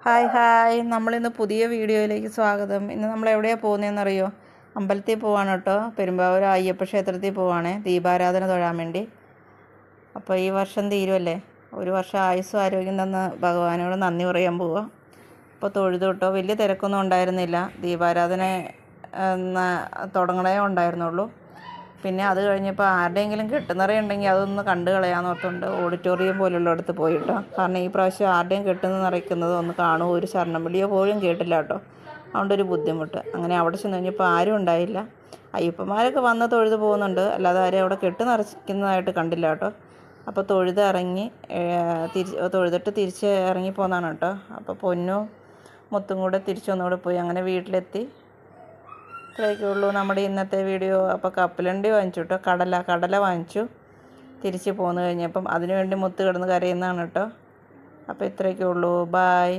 Hi hi നമ്മളിന്ന് പുതിയ വീഡിയോയിലേക്ക് സ്വാഗതം. ഇന്ന് നമ്മൾ എവിടെയാണ് പോകുന്നതെന്നറിയോ? അമ്പലത്തിൽ പോവാണ് കേട്ടോ. പെരുമ്പാവൂർ അയ്യപ്പ ക്ഷേത്രത്തിൽ പോവാണ് ദീപാരാധന തൊഴാൻ വേണ്ടി. അപ്പോൾ ഈ വർഷം തീരുമല്ലേ, ഒരു വർഷം ആയുസ്സും ആരോഗ്യം തന്ന ഭഗവാനോട് നന്ദി പറയാൻ പോവാം. അപ്പോൾ തൊഴുതു കേട്ടോ. വലിയ തിരക്കൊന്നും ഉണ്ടായിരുന്നില്ല. ദീപാരാധന തുടങ്ങണേ ഉണ്ടായിരുന്നുള്ളൂ. പിന്നെ അത് കഴിഞ്ഞപ്പോൾ ആരുടെയെങ്കിലും കെട്ടുനിറയുണ്ടെങ്കിൽ അതൊന്ന് കണ്ടു കളയാന്ന് ഓർത്തുകൊണ്ട് ഓഡിറ്റോറിയം പോലുള്ളിടത്ത് പോയി കേട്ടോ. കാരണം ഈ പ്രാവശ്യം ആരുടെയും കെട്ടുനിന്ന് നിറയ്ക്കുന്നത് ഒന്ന് കാണുമോ, ഒരു ശരണം വിളിയോ പോലും കേട്ടില്ല കേട്ടോ. അതുകൊണ്ടൊരു ബുദ്ധിമുട്ട്. അങ്ങനെ അവിടെ ചെന്ന് കഴിഞ്ഞപ്പോൾ ആരും ഉണ്ടായില്ല. അയ്യപ്പന്മാരൊക്കെ വന്ന് തൊഴുത് പോകുന്നുണ്ട്, അല്ലാതെ ആരും അവിടെ കെട്ട് നിറയ്ക്കുന്നതായിട്ട് കണ്ടില്ല കേട്ടോ. അപ്പോൾ തൊഴുതിട്ട് തിരിച്ച് ഇറങ്ങി പോന്നാണ് കേട്ടോ. അപ്പോൾ പൊന്നും മുത്തും കൂടെ തിരിച്ചൊന്നുകൂടെ പോയി. അങ്ങനെ വീട്ടിലെത്തി. ഇത്രയൊക്കെ ഉള്ളൂ നമ്മുടെ ഇന്നത്തെ വീഡിയോ. അപ്പോൾ കപ്പലണ്ടി വാങ്ങിച്ചു കേട്ടോ, കടല വാങ്ങിച്ചു. തിരിച്ച് പോന്നു കഴിഞ്ഞപ്പം അതിനുവേണ്ടി മുത്ത് കിടന്ന് കരയുന്നതാണ് കേട്ടോ. അപ്പോൾ ഇത്രയൊക്കെ ഉള്ളൂ. ബായ്.